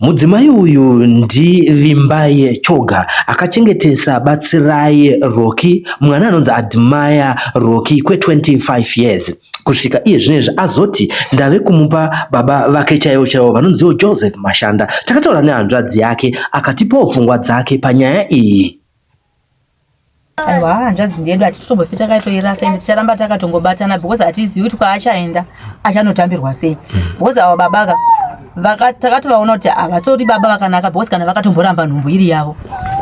Mudzimai uyu ndiVimbai Choga akachengetesa batsirai Rocky, mwana anonzi Admire Rocky kwe 25 years kusvika iye zvinezvi azoti ndave kumupa baba vake chaivo vanonziwo Joseph Mashanda. Takataura nehanzvadzi yake akatipawo pfungwa dzake panyaya iyi. Aiwa, hanzvadzi ndedu hatitombofita takaitoirasa ende ticharamba takatongobatana because hatizivi kuti kwaachaenda achanotambirwa sei. Because ava babaka takatovaona kuti havatori baba vakanaka because kana vakatomboramba nhumbu iri yavo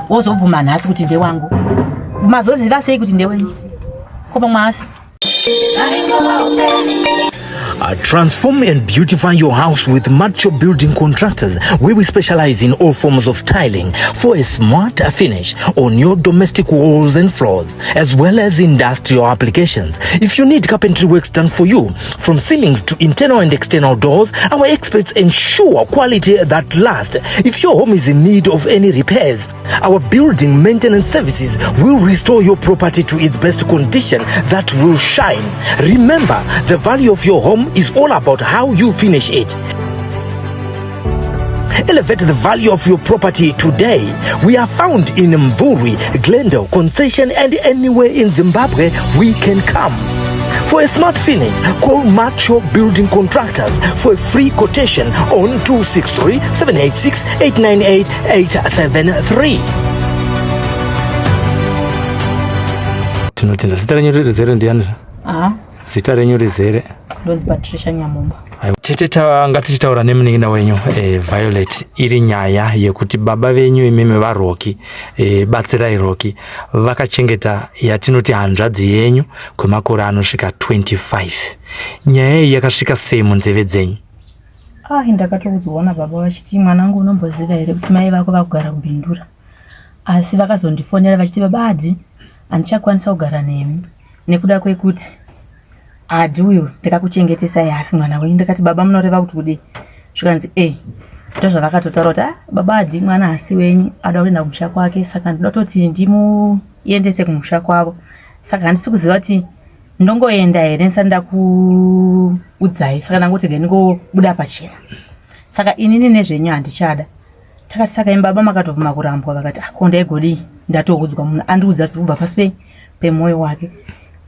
wozobvuma nhasi kuti ndewangu mazoziva sei kuti ndewenyu kopa mwasi. Transform and beautify your house with Macho Building Contractors, where we specialize in all forms of tiling for a smart finish on your domestic walls and floors, as well as industrial applications. If you need carpentry works done for you, from ceilings to internal and external doors, our experts ensure quality that lasts. If your home is in need of any repairs, our building maintenance services will restore your property to its best condition that will shine. Remember, the value of your home is all about how you finish it. Elevate the value of your property today. We are found in Mvuri, Glendale, Concession, and anywhere in Zimbabwe we can come. For a smart finish, call Macho Building Contractors for a free quotation on 263-786-898-873. Tinotenda zita renyu rizere ndiani? Zita renyu rizere? Ndonzi Patricia Nyamumba. Ngatichitaura nemunin'ina wenyu Violet, iri nyaya yekuti baba venyu imimi vaRocky, batsirai Rocky, vakachengeta yatinoti hanzvadzi yenyu kwemakore anosvika 25. Nyaya iyi yakasvika sei munzeve dzenyu? Ndakatoudzwaona baba vachiti mwanangu unomboziva here kuti mai vako vakugara kuBindura, asi vakazondifonera vachiti babadzi handichakwanisa kugara nemi nekuda kwekuti adi uyu ndakakuchengetesai asi mwana wenyu. Ndakati baba munoreva kuti kudii? Zvikanzi ndozvavakatotaura kuti baba adi mwana asi wenyu ada kuenda kumusha kwake, saka ndoda kutoti ndimuendese kumusha kwavo. Saka handisi kuziva kuti ndongoenda here ndisati ndakuudzai, saka ndangoti ndingobuda pachena. Saka inini nezvenyu handichada. Takati saka imi baba makatobvuma kurambwa, vakati ko ndaigodii? Ndatoudzwa munhu andiudza kuti kubva pasi pemwoyo wake.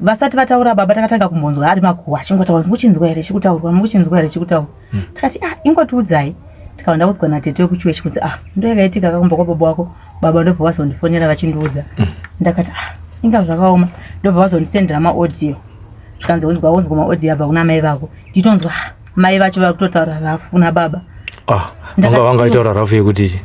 Vasati vataura baba takatanga kumbonzwa ari makuhwa achingotaura muchinzwa here chikutaurwa, muchinzwa here chikutaurwa. Takati ingotiudzai. Tikaenda kuudzwa natete wekuchiweshi kuti ndoyakaitika kakumba kwa baba wako. Baba ndobva vazondifonera vachindiudza. Ndakati inga zvakaoma. Ndobva vazondisendera maaudio. Zvikanzi wonzwa maaudio abva kuna mai vako. Nditonzwa mai vacho vari kutotaura rafu kuna baba. Vangaitaura rafu yekuti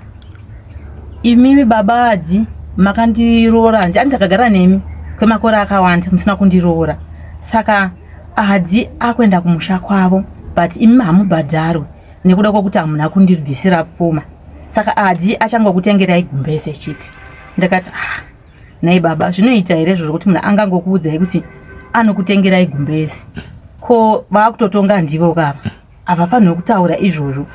imimi baba adzi makandiroora, handakagara nemi kwemakore akawanda musina kundiroora. Saka adzi akuenda kumusha kwavo, but imimi hamubhadharwe nekuda kwokuti hamuna kundibvisira pfuma. Saka adzi achangokutengerai gumbeze chete. Ndakati nai baba zvinoita here zvokuti munhu angangokuudzai kuti anokutengerai gumbeze? Ko vakutotonga ndivo kava havafaniri kutaura izvozvo,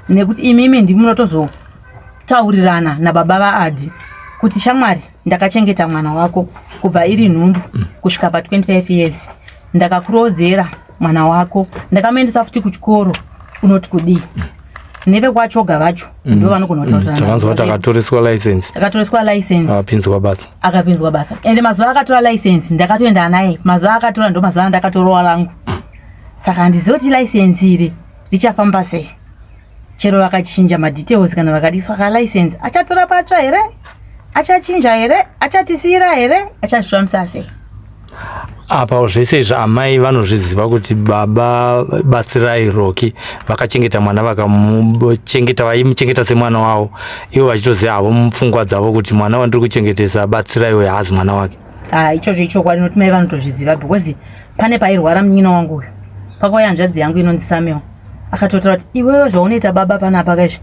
nekuti imimi ndimunotozotaurirana nababa vaadzi kuti shamwari ndakachengeta mwana wako kubva iri nhumbu kusvika pa 25 years, ndakakurodzera mwana wako, ndakamuendesa futi kuchikoro, unoti kudii? Neve kwachoga vacho ndo vanogona kutaurirana. Takanzwa kuti akatoreswa license. Akatoreswa license. Akapinzwa basa. Ende mazuva akatora license ndakatoenda naye. Mazuva akatora ndo mazuva ndakatorowa rangu. Saka ndizoti license iri richafamba sei? Chero vakachinja madetails kana vakadiswa ka license achatora patsva here? Achachinja here? Achatisira here? Achazvifambisa sei? Apa zvese izvi amai vanozviziva kuti baba batsirai Rocky vakachengeta mwana, vakamuchengeta, vaimuchengeta semwana wavo, ivo vachitoziva havo mupfungwa dzavo kuti mwana wandiri kuchengetesa batsirai uyu haazi mwana wake. Ichozvo ichokwadi, noti mai vanotozviziva because pane pairwara munyina wangu uyu. Pakauya hanzvadzi yangu inonzi Samuel akatotaura kuti iwewe zvaunoita baba panapa kaizvi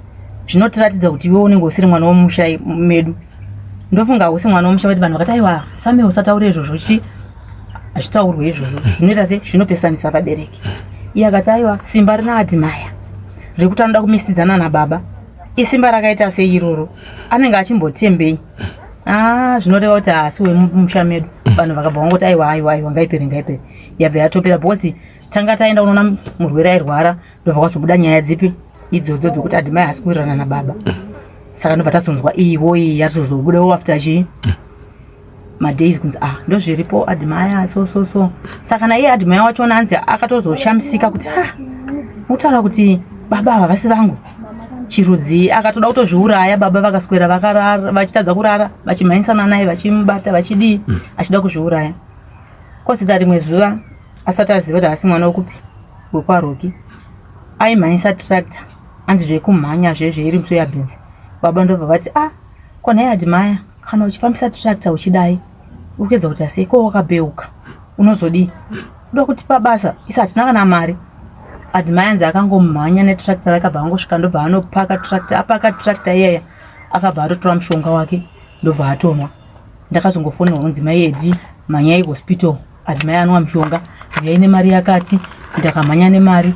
zvinotiratidza kuti iwewe unenge usiri mwana womusha medu. Ndofunga usi mwana womusha kuti vanhu vakati aiwa Samuel usataure izvozvo, chiti hazvitaurwe izvozvo zvinoita sei? Zvinopesanisa vabereki. Iye akati aiwa simba rina Admire rekuti anoda kumisidzana nababa, isimba rakaita sei iroro? Anenge achimbotembei? Zvinoreva kuti haasi wemusha medu. Vanhu vakabva vangoti aiwa ngaipere. Yabva yatopera because tanga taenda unoona murwere airwara ndobva kwazobuda nyaya dzipi idzodzo dzokuti Adimai hasi kuwirirana nababa. Saka ndobva tazonzwa iwoyi yatozobudawo after chi madays kunzi ndozviripo Adimai so. Saka naiye Adimai wachona anzi akatozoshamisika kuti utaura kuti baba ava vasi vangu chirudzi, akatoda kutozviuraya. Baba vakaswera vakarara vachitadza kurara vachimhanyisana naye vachimubata vachidii achida kuzviuraya. Kwosvika rimwe zuva asati aziva kuti hasi mwana wekupi wekwaRoki aimhanyisa tractor anzi zvekumhanya zveiri musoyabhinzi. Baba ndobva vati kona Adimai kana uchifambisa tractor uchidai urikuedza kuti asi ko wakabeuka unozodii unoda kutipa basa isa hatina kana mari. Adimai anzi akangomhanya netractor akabva angosvika ndobva anopaka tractor. Apaka tractor iyaya akabva atotora mushonga wake ndobva atonwa. Ndakazongofonera kunzi mai Edi mhanyai hospital, Adimai anwa mushonga, uyai nemari yakati. Ndakamhanya nemari,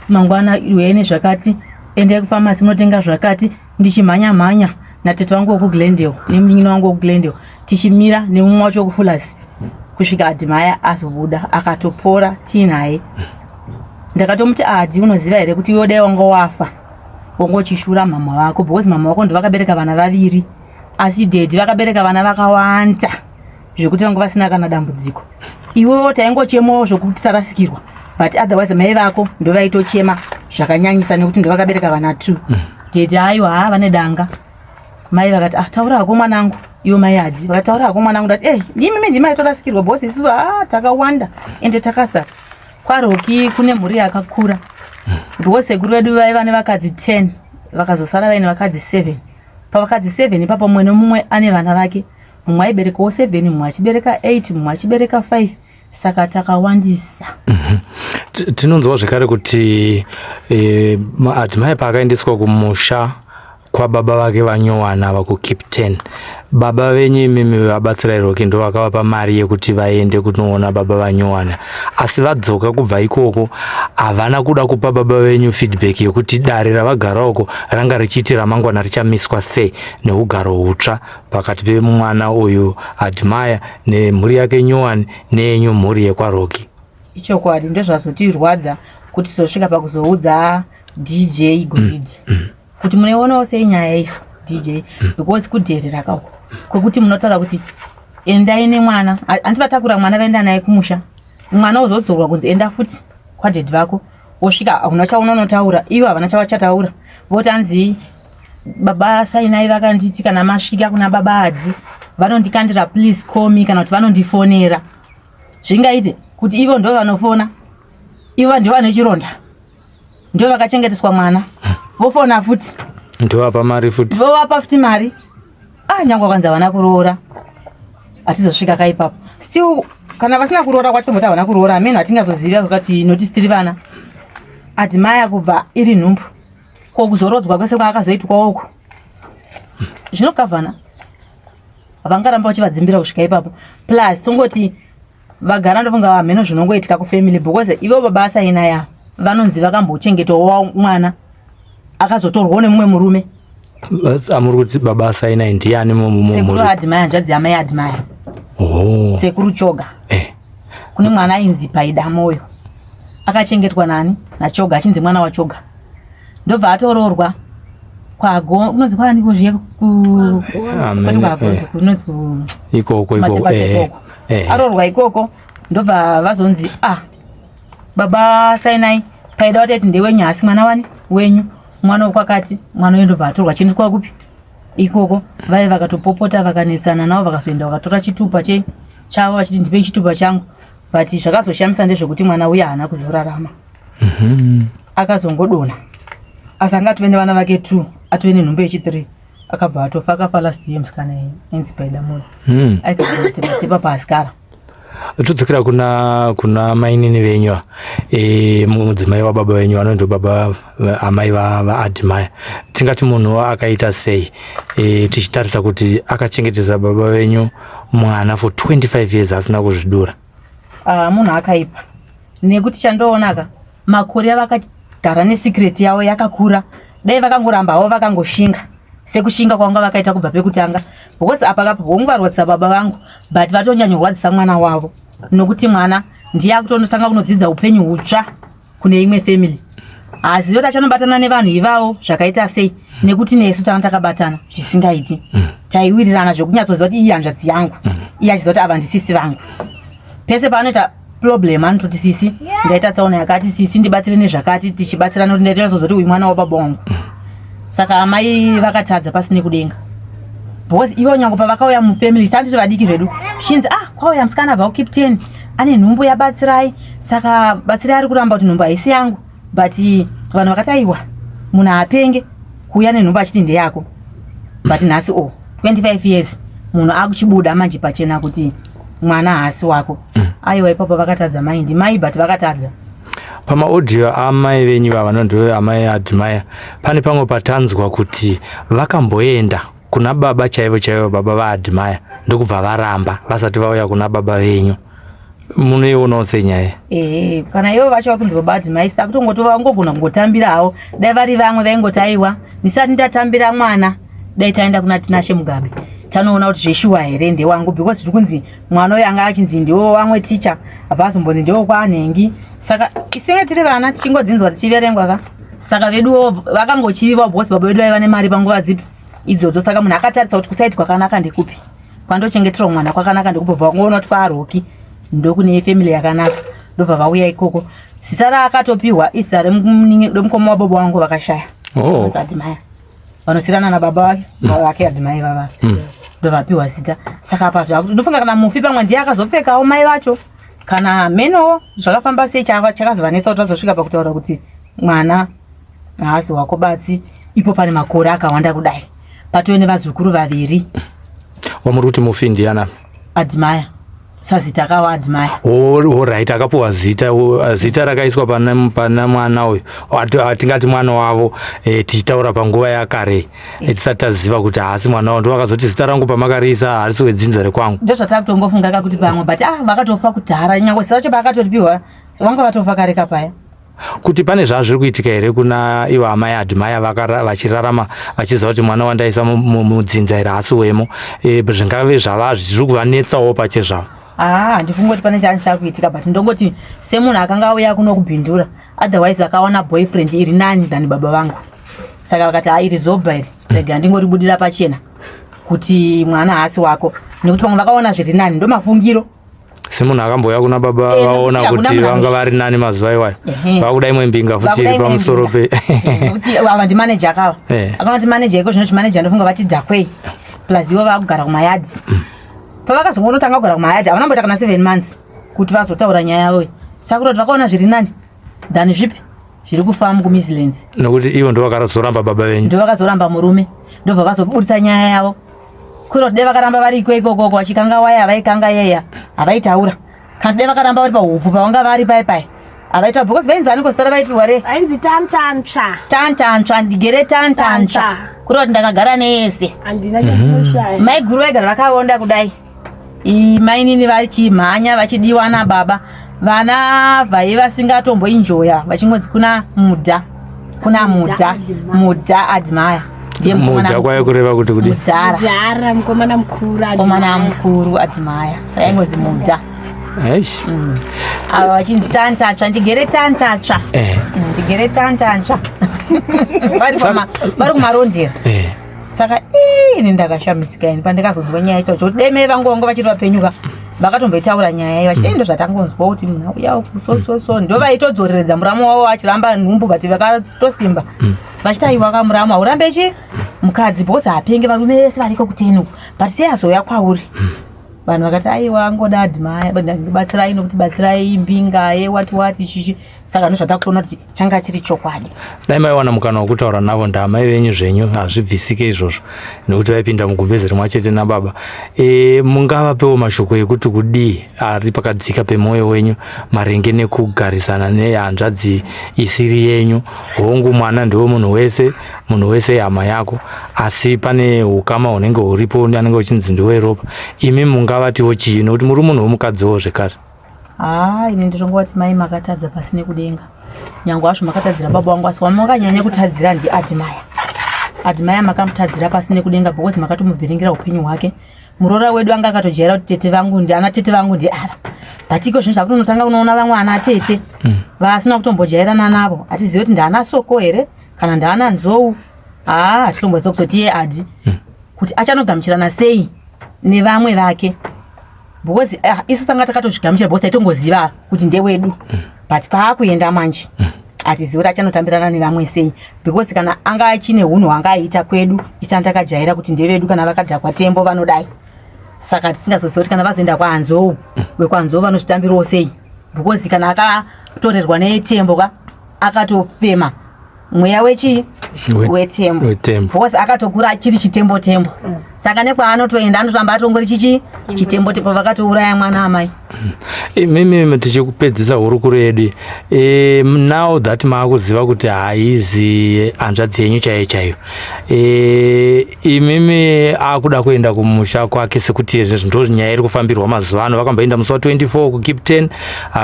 mangwana uyai nezvakati, endai kufamasi munotenga zvakati. Ndichimhanya natete wangu wokuGlendale nemunyinyi wangu wokuGlendale tichimira nemumwe wacho wokufulasi kusvika Adimai azobuda akatopora tiinaye. Ndakatomuti Adi unoziva here kuti iwe dai wanga wafa wongochishura mama vako, because mama vako ndo vakabereka vana vaviri asi Dedi vakabereka vana vakawanda zvekuti vanga vasina kana dambudziko. Iwewo taingochemawo zvokuti tarasikirwa, but otherwise mai vako ndo vaitochema zvakanyanyisa nekuti ndo vakabereka vana 2. Dedi aiwa vane danga. Mai vakati taura hako mwanangu. Iwo mai Adi vakataura hako mwanangu ndati ndimi ndimai torasikirwa bosi isusu takawanda ende takasara. KwaRoki kune mhuri yakakura. Because sekuru vedu vaiva nevakadzi 10 vakazosara vaine vakadzi 7. Pavakadzi 7 ipapo mumwe nomumwe ane vana vake. Mumwe aiberekawo 7, mumwe achibereka 8, mumwe achibereka 5. Saka takawandisa. Tinonzwa zvekare kuti Adimai paakaendeswa kumusha kwababa vake vanyowana vakuKipton, baba venyu imimi vabatsirai Roki ndo vakavapa mari yekuti vaende kunoona baba vanyowana. Asi vadzoka kubva ikoko havana kuda kupa baba venyu feedback yekuti dare ravagara uko ranga richiiti ramangwana richamiswa sei neugaro hutsva pakati pemwana uyu Adimai nemhuri yake Nyowani neyenyu mhuri yekwaRoki. Ichokwadi ndozvazotirwadza kuti tizosvika pakuzoudza DJ Grid kuti muneonawo sei nyaya iyo DJ, because kudherera kako kwekuti munotaura kuti endai nemwana, andivatakura mwana vaenda naye kumusha, mwana uzodzorwa kunzi enda futi kwadhedhi vako, wosvika hakuna chaunonotaura, ivo havana chavachataura. Voti anzi baba Sainai vakanditi kana masvika kuna baba Adzi vanondikandira please call me kana kuti vanondifonera. Zvingaite kuti ivo ndo vanofona, ivo ndo vane chironda, ndo vakachengeteswa mwana, vofona futi ndovapa mari futi, vovapa futi mari. Nyange kwanza vana kuroora atizosvika kaipapo. Still kana vasina kuroora kwacho mota vana kuroora ameno atingazoziva kuti notice tiri vana. Adimai kubva iri nhumbu kokuzorodzwa kwese kwaakazoitwa uko zvinokavhana vangaramba vachivadzimbira kusvika ipapo. Plus tongoti vagara ndofunga vamheno zvinongoitika kufamily, because ivo baba Sainai vanonzi vakambochengetawo mwana akazotorwawo nemumwe murume. Amuri kuti baba Sainai ndiani mumuri? Sekuru Adimai, hanzvadzi yamai Adimai. Sekuru Choga. Kune mwana ainzi Paida Moyo akachengetwa nani naChoga, achinzi mwana waChoga. Ndobva atoroorwa kwago unonzi kwaaniko zviye ikoko aroorwa ikoko. Ndobva vazonzi baba Sainai Paida wateti ndewenyu asi mwana wani wenyu, mwana wokwakati. Mwana uyu ndobva atorwa achiendeswa kupi ikoko. Vai vakatopopota vakanetsana navo vakazoenda vakatora chitupa chavo vachiti ndipei chitupa changu, but zvakazoshamisa ndezvekuti mwana uyu haana kuzorarama. Akazongodona asi anga atove nevana vake 2, atove nenhumbu yechi3, akabva atofa. Akafa last year musikana ainzi Paida Moyo, aikazotsepa paasikara. Todzokera kuna mainini venyu, mudzimai wababa venyu vanondo baba amai vaAdimai. Tingati munhu akaita sei tichitarisa kuti akachengetedza baba venyu mwana for 25 years asina kuzvidura? Munhu akaipa nekuti chandoonaka makore avakagara nesecret yavo yakakura. Dai vakangorambawo vakangoshinga sekushinga kwanga vakaita kubva pekutanga, because apa vongovarwadzisa baba vangu, but vatonyanyorwadzisa mwana wavo nokuti mwana ndiye akutondotanga kunodzidza upenyu hutsva kune imwe family. asi yota chanobatana nevanhu ivavo zvakaita sei nekuti nesu takabatana zvisingaiti taiwirirana zvokunyatsoziva kuti iyi hanzvadzi yangu iye achiziva kuti ava ndisisi vangu pese paanoita problem anototi sisi ndaita tsaona yakati sisi ndibatsire nezvakati tichibatsirana kuti ndaitazozva kuti uyu mwana wababa wangu saka amai vakatadza pasine kudenga because ivo nyango pavakauya mufamily sanditi vadiki zvedu chinzi kwauya musikana abva kuKipten ane nhumbu yabatsirai saka batsirai ari kuramba kuti nhumbu haisi yangu but vanhu vakati aiwa munhu haapenge kuuya nenhumbu achiti ndeyako but nhasi 25 years munhu akuchibuda manje pachena kuti mwana haasi wako aiwa ipapo vakatadza mai ndimai but vakatadza pamaaudio amai venyu vava ndo amai Admire pane pamwe patanzwa kuti vakamboenda kuna baba chaivo baba vaAdmire ndokubva varamba vasati vauya kuna baba venyu munoionawo senyaya kana ivo vacho vakunzi baba Admire saka kutongotova ngogona kungotambira havo dai vari vamwe vaingoti aiwa ndisati ndatambira mwana dai taenda kuna Tinashe Mugabe tanoona kuti zveshuwa here ndewangu because zviri kunzi mwana uyo anga achinzi ndiwo wamwe ticha abva azombonzi ndiwo kwaanhengi saka isinga tiri vana tichingodzinzwa tichiverengwa ka saka veduwo vakangochiviva because baba vedu vaiva nemari panguva dzipi idzodzo saka munhu akatarisa kuti kusaiti kwakanaka ndekupi kwandochengeterwa mwana kwakanaka ndekupi bva vangoona kuti kwaRocky ndokune family yakanaka ndobva vauya ikoko zita raakatopiwa izita remukoma wababa wangu vakashaya Admire vanosirana nababa vake Admire vava ndovapiwa zita saka apa ndofunga kana mufi pamwe ndiye akazopfekawo mai vacho kana menowo zvakafamba sei chakazovanetsa kuti vazosvika pakutaura kuti mwana haasi wako batsi ipo pane makore akawanda kudai patove nevazukuru vaviri wamuri kuti mufi ndiana Admire sazita akawa Admire right akapuwa zita rakaiswa pana mwana uyu atingati mwana wavo tichitaura panguva yakare tisati taziva kuti haasi mwana wavo ndovakazoti zita rangu pamakariisa harisi wedzinza rekwangu ndozvatakutongofunga kakuti pamwe but vakatofa kudhara nyange zita racho paakatopiwa vanga vatofa kare kapaya kuti pane zvazviri kuitika here kuna ivo amai Admire vachirarama vachiziva kuti mwana wandaisa mudzinza here haasi wemo zvingave zvava zviri kuvanetsawo pachezvavo ndifungoti pane chanisha kuitika but ndongoti semunhu akanga auya kuno kubhindura otherwise akaona boyfriend iri nani than baba vangu saka vakati iri zobha iri rega ndingoribudira pachena kuti mwana haasi wako nekuti vamwe vakaona zviri nani ndo mafungiro semunhu akambouya kuna baba vaona kuti vanga vari nani mazuva iwayo vakuda imwe mbinga futi iri pamusoro kuti ava ndimaneja akava akaona kuti maneja iko zvino chimaneja ndofunga vati dhakwei plus ivo vakugara kumayadzi pavakazongoona tanga kugara kumayadzi avanamboita kana 7 months kuti vazotaura nyaya yavo saka kuti vakaona zviri nani dhani zvipi zviri kufamba kuMislands nokuti ivo ndovakazoramba baba venyu ndovakazoramba murume ndobva vazobudisa nyaya yavo kuri kuti dai vakaramba vari ikoko vachikanga waya havaikanga yeya havaitaura kana dai vakaramba vari pahupfu pavanga vari pai havaitaura because vainzani kusitara vaipiwa re ainzi tantantsva ndigere tantantsva kuri kuti ndakagara neyese handina chakushaya mai guru vaigara vakaonda kudai mainini vachimhanya vachidiwa nababa vana vai vasingatomboinjoya vachingonzi kuna mudha Admire mudha kwaya kureva kuti kudi mudzara mukomana mukuru Admire saka ingonzi mudha ava vachinzi tantatsva ndigere tantatsva ndigere tantatsva vari kumarondera saka ini ndakashamisika ini pandikazonzwa nyaya icho kuti deme vangongo vachiri vapenyuka vakatomboitaura nyaya iyi vachiti ndo zvatangonzwa kuti munhu auya so ndo vaitodzoreredza muramo wavo vachiramba nhumbu but vakatosimba vachiti aiwa kamuramo haurambe chi mukadzi because hapenge varume vese variko kutenu but sei azoya kwauri vanhu vakati aiwa angoda Admire batsirai nokuti batsirai mbinga wati ichichi saka ndozvatakutoona kuti changa chiri chokwadi dai maiwana mukana wokutaura navo ndamai venyu zvenyu hazvibvisike izvozvo nekuti vaipinda mugumbezi rimwe chete nababa mungavapewo mashoko ekuti kudii ari pakadzika pemwoyo wenyu maringe nekugarisana nehanzvadzi isiri yenyu hongu mwana ndiwo munhu wese hama yako asi pane ukama hunenge huripo anenge uchinzi ndiweropa imi mungavatiwo chii nokuti muri munhu womukadziwo zvekare ini ndinongoti mai makatadza pasine kudenga nyange azvo makatadzira baba wangu asi wamakanyanya kutadzira Admire makamutadzira pasine kudenga because makatomubviringira upenyu hwake murora wedu anga akatojaira kuti ana tete vangu ndi ava Batiko zvinhu zvakutonotanga unoona vamwe ana tete vasina kutombojairana navo. Hatizivi kuti ndaana Soko here kana ndaana Nzou. Hatitomboziva kutoti iye Adi kuti achanogamuchirana sei nevamwe vake. Because isu tanga takatozvigamuchira because taitongoziva kuti ndewedu. But paakuenda manje hatizivi kuti achanotambirana nevamwe sei. Because kana anga achine hunhu hwanga aita kwedu isana takajaira kuti ndevedu kana vakadhakwa tembo vanodai. Saka tisingazoziva kuti kana vazoenda kwaNzou wekwaNzou vanozvitambirawo sei. Because kana akatorerwa netembo akatofema mweya wetembo. Because akatokura achiri chitembo. Saka nekwaanotoenda anotamba atongori chitembo vakatouraya mwana amai. Mimi tichikupedzisa hurukuro yedu. Now that maakuziva kuti haizi hanzvadzi yenyu chaiyo. Imimi akuda kuenda kumusha kwake sekuti ndo nyaya iri kufambirwa mazuva ano. Vakamboenda musi wa24 kuKipu10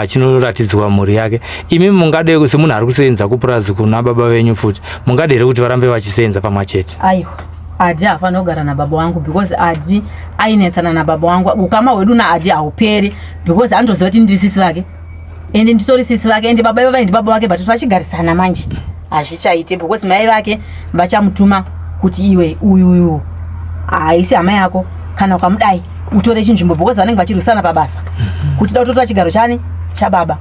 chinoratidzwa mhuri yake. Imimi mungade semunhu ari kusenza kupurazi kuna baba venyu futi. Mungade here kuti varambe vachisenza pamwe chete? Aiwa. Adi hafana kugara nababa wangu because Adi ainetsana nababa wangu. Ukama hwedu naAdi hauperi because anotoziva kuti ndiri sisi vake. Ende nditori sisi vake ende baba ivo vaindi baba vake but vachigarisana manje. Hazvichaite because mai vake vachamutuma kuti iwe uyu haisi hama yako kana ukamudai utore chinzvimbo because vanenge vachirwisana pabasa. Kuti da kutotora chigaro chani chababa.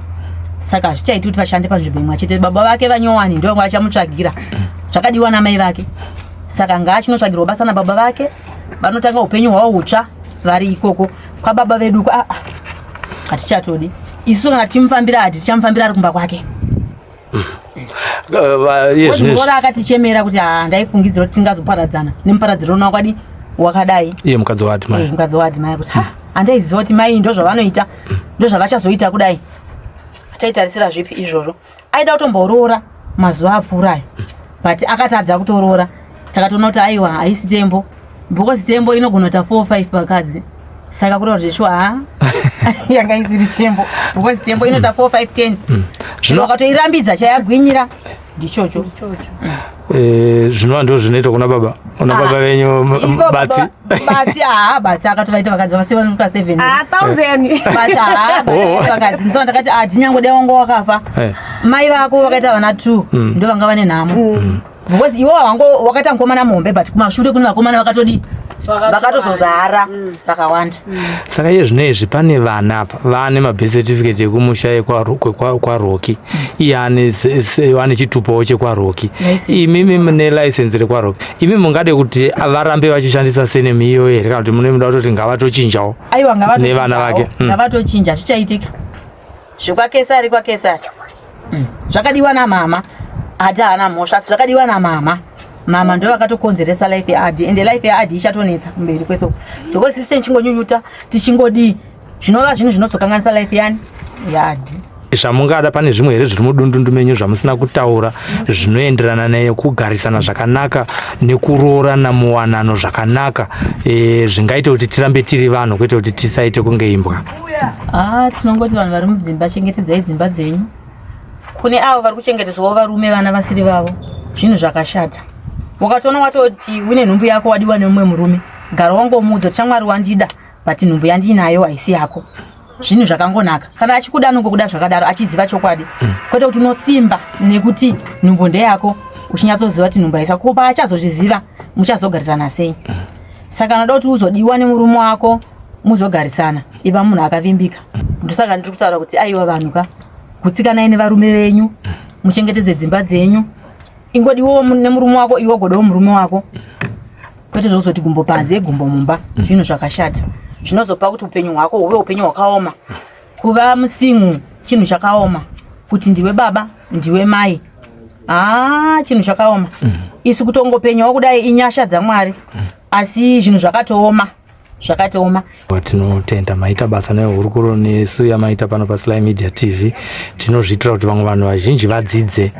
Saka hazvichaite kuti vashande panzvimbo imwe chete. Baba vake vanyowani ndio vachamutsvagira zvakadiwa namai vake. Saka ngaachinotsvagirwa basa nababa vake vanotanga upenyu hwavo hutsva vari ikoko kwababa vedu. Hatichatodi isu kana timufambira Adi tichamufambira ari kumba kwake. Ngora akatichemera kuti ndaifungidzira kuti tingazoparadzana nemuparadziro unokwadi wakadai. Iye mukadzi wa Adi mai. Mukadzi wa Adi mai kuti handaiziva kuti mai ndo zvavanoita ndo zvavachazoita kudai. Achaitarisira zvipi izvozvo? Aida kutomboroora mazuva apfuurayo but akatadza kutoroora. Takatoona kuti aiwa haisi tembo because tembo inogona kuita 4-5 pakadzi. Saka kureva kuti zvishwa yanga isiri tembo because tembo inoita 4-5-10. Zvino wakatoirambidza chayagwinyira ndichocho. Zvino ndo zvinoita kuna baba. Una baba venyu batsi. Batsi akatovaita vakadzi vasivanuka 7. 1000. Batsi vakadzi nzona takati tinyangodai wangu wakafa. Mai vako vakaita vana 2 ndo vanga vane nhamo. Because iwo wangu wakaita mukomana mombe but kumashure kune vakomana vakatodi vakatozozara vakawanda. Saka iye zvinezvi pane vana apa vane mabirth certificate ekumusha kwaRocky. Iye ane chitupawo chekwaRocky. Imimi mune license rekwaRocky. Imimi mungade kuti varambe vachishandisa surname iyo here kana kuti mune muda kutoti ngavatochinjawo? Aiwa nevana vake. Ngavatochinja zvichaitika. Zvekwakesari kwakesari. Zvakadiwa namama. Adi haana mhosva asi zvakadiwa namama. Mama ndo vakatokonzeresa life yaAdi ende life yaAdi ichatonetsa kumberi kwesoko because sisi tichingonyunyuta tichingodi zvinova zvinhu zvinozokanganisa life yaAdi. Zvamungada pane zvimwe here zviri mudundundu menyu zvamusina kutaura zvinoenderana nekugarisana zvakanaka nekuroorana muwanano zvakanaka zvingaite kuti tirambe tiri vanhu kwete kuti tisaite kunge imbwa? Tinongoti vanhu vari mudzimba chengetedzai dzimba dzenyu. Kune avo vari kuchengetedzwawo varume vana vasiri vavo zvinhu zvakashata. Wakatoona watoti une nhumbu yako wadiwa nemumwe murume gara wangomuudza chamwari wandida but nhumbu yandinayo haisi yako. Zvinhu zvakangonaka kana achikuda nongokuda zvakadaro achiziva chokwadi kwete kuti unosimba nekuti nhumbu ndeyako uchinyatsoziva kuti nhumbu haisi yako paachazozviziva muchazogarisana sei. Saka unoda kuti uzodiwa nemurume wako muzogarisana iva munhu akavimbika. Ndosaka ndiri kutaura kuti aiwa vanhu kutsikanai nevarume venyu muchengetedze dzimba dzenyu. Ingodiwo nemurume wako iwo godawo murume wako kwete zvozoti gumbo panze gumbo mumba. Zvinhu zvakashata zvinozopa kuti upenyu hwako huve upenyu hwakaoma. Kuva musingu chinhu chakaoma kuti ndiwe baba ndiwe mai chinhu chakaoma. Isu kutongopenyawo kudai inyasha dzaMwari asi zvinhu zvakatooma. Tinotenda maita basa nehurukuro nesu yamaita pano paSly Media TV. Tinozviitira kuti vamwe vanhu vazhinji vadzidze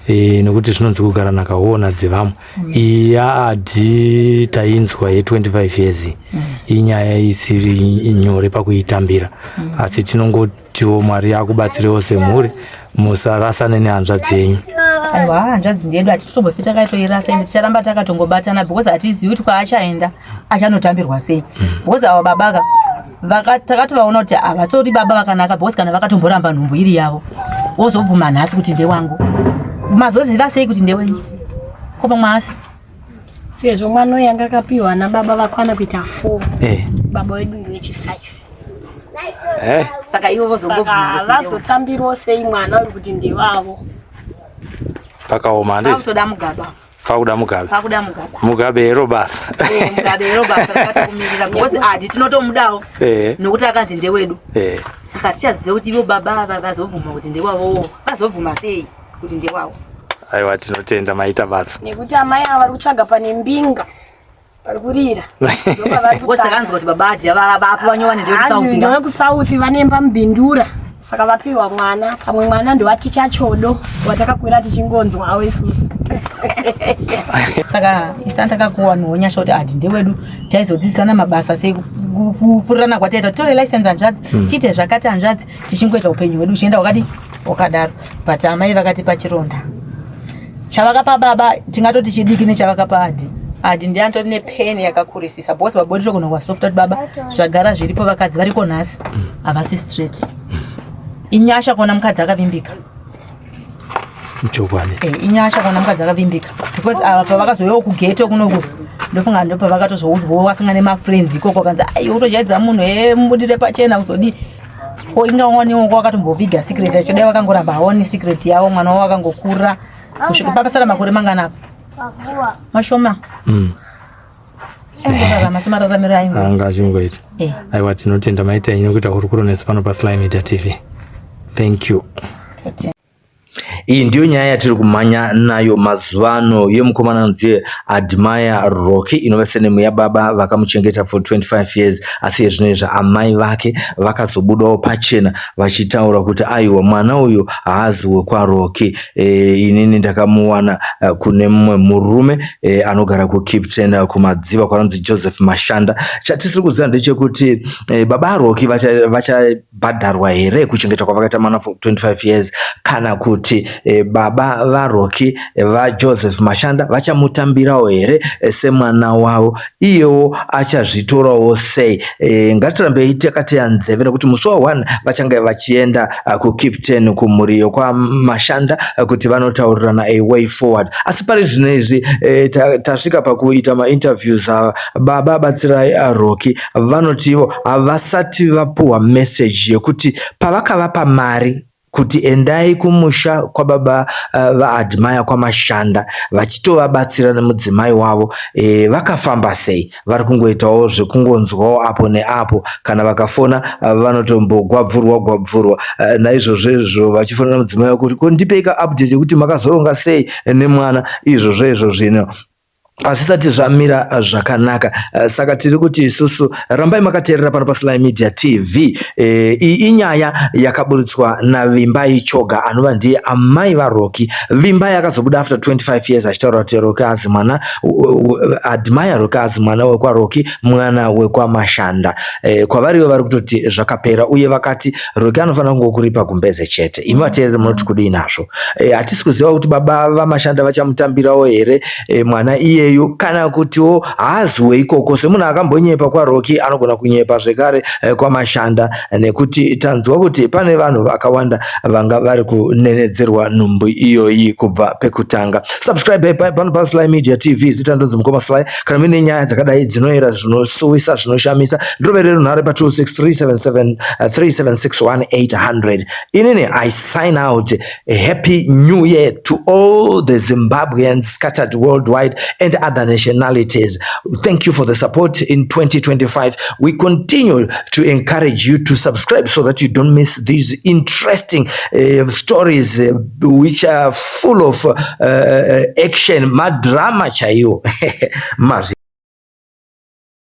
nekuti zvinonzi kugara nakaona dzevamwe. yaAdi tainzwa ye25 years inyaya isiri nyore pakuitambira asi tinongotiwo Mwari akubatsirewo semhuri musarasane nehanzvadzi dzenyu. Aiwa hanzvadzi ndedu hatitombofita takaitoirasa ende ticharamba takatongobatana because hatizivi kuti kwaachaenda achanotambirwa sei. Because ava babaka takati vaona kuti avatsoti baba vakanaka because kana vakatomboramba nhumbu iri yavo wozobvuma nhasi kuti ndewangu mazoziva sei kuti ndewenyu kopa mwasi sezvo mwana uyu anga akapiwa nababa vakwana kuita 4 baba wedu ndewechi5 saka ivo vozongobvuma vazotambirawo sei mwana uri kuti ndewavo pakaoma handiti toda mugaba pakuda mugabe ero basa takatokumirira because adi tinotomudawo nokuti akanzi ndewedu saka tichaziva kuti ivo baba vazobvuma kuti ndewavo vazobvuma sei kuti ndewavo aiwa tinotenda maita basa nekuti amai ava vari kutsvaga pane mbinga vari kurira takanzwa kuti baba adi vapo vanyowa ndewekusauthi vanemba mubhindura saka vapiwa mwana pamwe mwana ndowaticha chodo watakakwira tichingonzwawo isusu saka isana takakuwa nhonyasha kuti adi ndewedu taizodzidzisana mabasa sei kufurirana kwataita titore license hanzvadzi tiite zvakati hanzvadzi tichingoita upenyu hwedu uchienda wakadaro but amai vakatipa chironda chavakapa baba tingatoti chidiki nechavakapa adi ndiantori nepeni yakakurisisa bose babodi togona kuvasofuta kuti baba zvagara zviripo vakadzi variko nhasi havasi straight inyasha kuona mukadzi akavimbika inyasha kuona mukadzi akavimbika because ava pavakazoyawo kugeto kunoku ndofunga ndopavakatozoudzwawo vasinga nemafriends ikoko kanzi ai utojaidza munhu mubudire pachena kuzodi ko ingaoniwo kwakatomboviga secret achidai vakangoramba haoni secret yavo mwana wavo akangokura kusvika papasara makore manganapo mashoma engorarama semararamiro anga achingoita aiwa tinotenda maita enyu nokuita hurukuronesi pano paSly Media TV. Thank you. Iyi ndiyo nyaya yatiri kumhanya nayo mazuvano yemukomana anonzi Admire Rocky inova senemu yababa vakamuchengeta for 25 years asi yezvinezvi amai vake vakazobudawo pachena vachitaura kuti aiwa mwana uyu haazi wekwaRocky. Inini ndakamuwana kune mumwe murume anogara kuCape Town kumadziva kwanonzi Joseph Mashanda. Chatisiri kuziva ndechekuti baba Rocky vachabhadharwa here kuchengeta kwavakaita mwana for 25 years kana kuti baba vaRocky vaJoseph Mashanda vachamutambirawo here semwana wavo iyewo achazvitorawo sei. Ngatirambe takateya nzeve nekuti musi wa1 vachange vachienda kuCape Town kumhuriyo kwaMashanda kuti vanotaurirana a way forward. Asi pari zvinezvi tasvika pakuita mainterviews baba batsirai Rocky vanotivo havasati vapuwa message yekuti pavakavapa mari kuti endai kumusha kwa baba vaAdmire kwaMashanda vachitovabatsira nemudzimai wavo vakafamba sei. Vari kungoitawo zvekungonzwawo apo neapo kana vakafona vanotombogwabvurwa naizvozvo vachifona nemudzimai wavo kuti kondipeka update yekuti makazoronga sei nemwana izvozvo zvino asisati zvamira zvakanaka. Saka tiri kuti isusu rambai makateerera pano paSly Media TV. Inyaya yakaburitswa naVimbai Choga anova ndiye amai vaRocky. Vimbai akazobuda after 25 years achitaura kuti Rocky azi mwana Admire Rocky azi mwana wekwaRocky mwana wekwaMashanda. Kwavariwo vari kutoti zvakapera uye vakati Rocky anofanira kungokuripa kumbeze chete. Imi vateereri munoti kudii nazvo? Hatisi kuziva kuti baba vaMashanda vachamutambirawo here mwana iye kana kutiwo haazwe ikoko semunhu akambonyepa kwaRocky anogona kunyepa zvekare kwaMashanda nekuti tanzwa kuti pane vanhu vakawanda vanga vari kunenedzerwa nhumbu iyoyi kubva pekutanga. Subscribe pano paSly Media TV zita ndonzi Mukoma Sly. Kana mune nyaya dzakadai dzinoera zvinosuwisa zvinoshamisa ndiroverero nhare pa 263773761 inini I sign out. A happy new year to all the Zimbabweans scattered worldwide and other nationalities. Thank you for the support in 2025. We continue to encourage you to subscribe so that you don't miss these interesting stories which are full of action, madrama chayo.